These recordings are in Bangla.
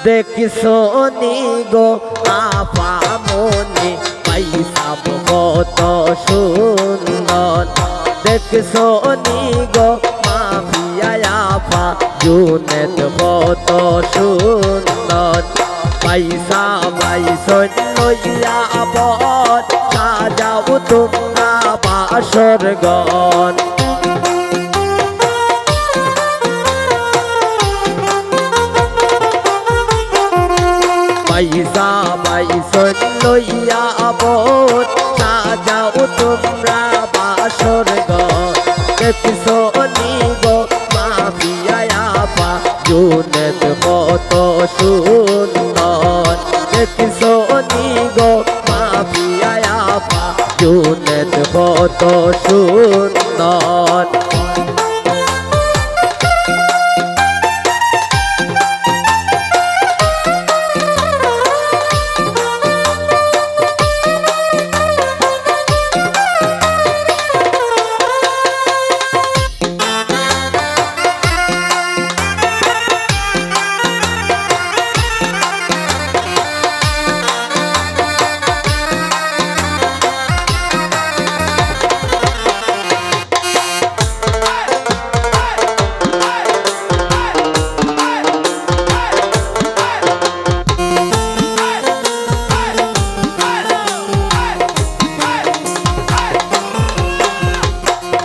দেখিছো নি গো আপা মনি পাইসাব কত সুন্দর দেখিছো নি গো মাফিয়া আপা জুনেদ কত সুন্দর পয়সা বাইসন লইয়া বর সাজাও তোমরা বাসর গন পয়সা বাইসন লইয়া বর সাজাও তোমরা বাসর গন দেখিছো নি গো মাফিয়া আপা জুনেদ কত সুন্দর দেখিছো নি গো মাফিয়া আপা জুনেদ কত সুন্দর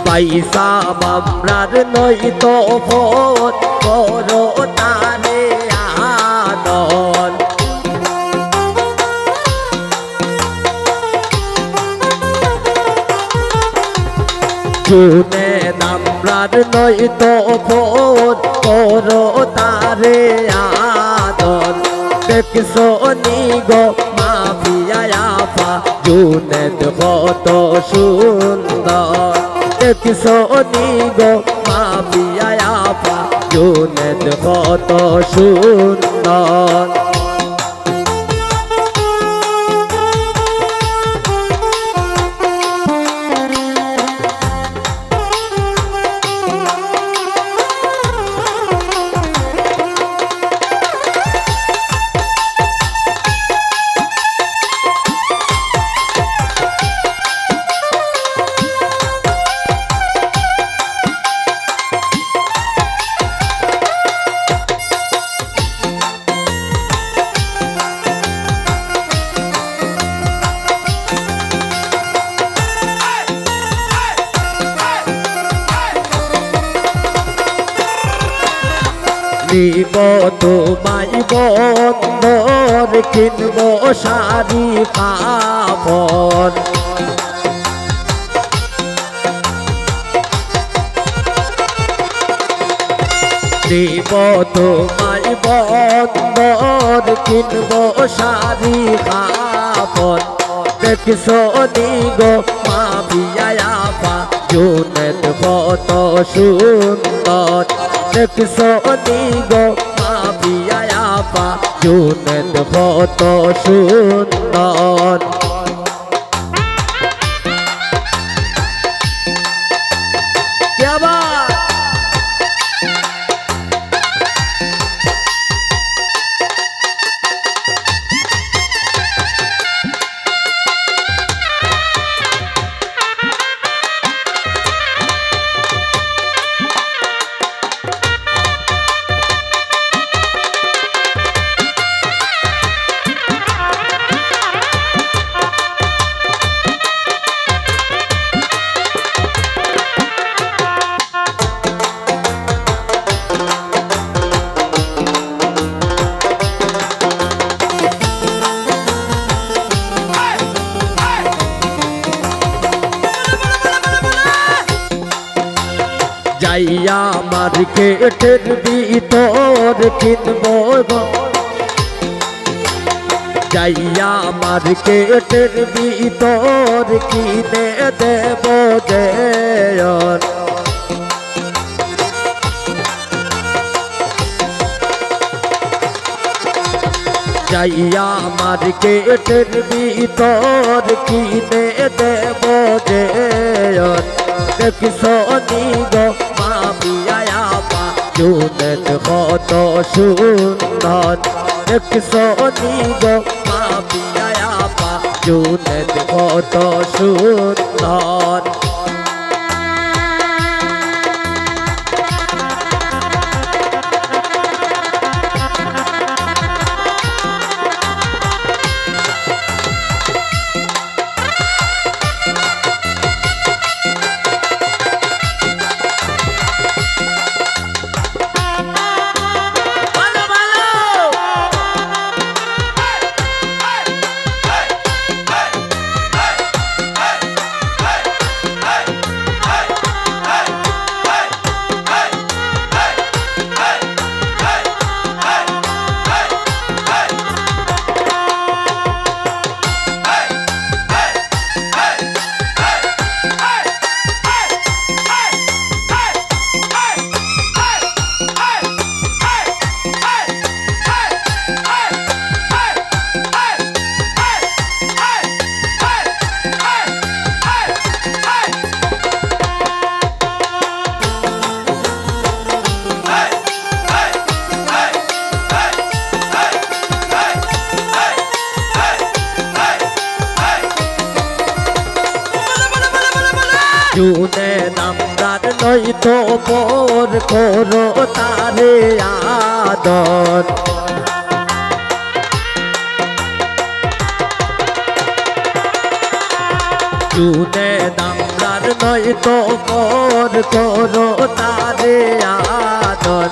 পয়সা মামরার নই তো ভোট করো তারে আদর জুনে নামরার নই তো ভোট করো তারে আদর দেখিছো নি গো মাফিয়া আপা জুনেদ কত সুন্দর দেখিছো নি গো মাফিয়া আপা জুনেদ কত সুন্দর নিব তোমায় বন্দর কিনব শাড়ি কাপড় নিব তোমায় বন্দর কিনব শাড়ি কাপড় দেখিছো নি গো মাফিয়া আপা জুনেদ কত সুন্দর দেখিছো নি গো মাফিয়া আপা জুনেদ কত সুন্দর যাইয়া মার্কেটের ভিতর কিনব যাইয়া মার্কেটের ভিতর কিনে দেব দেয়ন যাইয়া মার্কেটের ভিতর কিনে দেব দেয়ন দেখিছো নি গো মাফিয়া আপা জুনেদ কত সুন্দর দেখছো নি গো মামিয়া আপা জুনেদ কত সুন্দর জুনে নামদার নয়তো মোর করো তারে আদর জুনে নামদার নয়তো মোর করো তারে আদর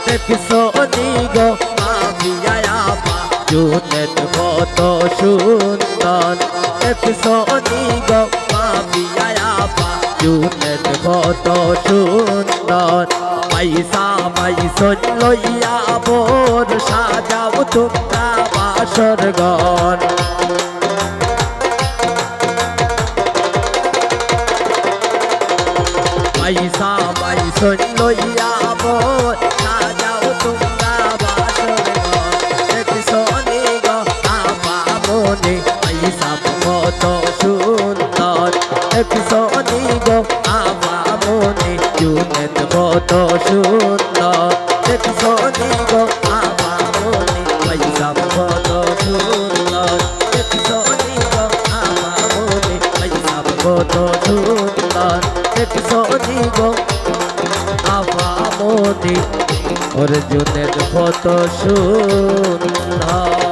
দেখছো নি গো মামিয়া আপা জুনেদ কত সুন্দর দেখছো নি গো মামিয়া আপা জুনেদ কত সুন্দর পয়সা পয়সন লইয়া বোর সাজাও তোমরা বাসর ঘর পয়সা পয়সন লইয়া বোর সাজাও তোমরা বাসর ঘর দেখছো নি গো আপা মনে পয়সা কত সুন্দর দেখছো নি গো আপা মনে জুনেদ কত সুন্দর দেখছো নি গো আপা মনে পয়সা কত সুন্দর দেখছো নি গো আপা মনে পয়সা কত সুন্দর দেখছো নি গো আপা মনে ওর জুনেদ কত সুন্দর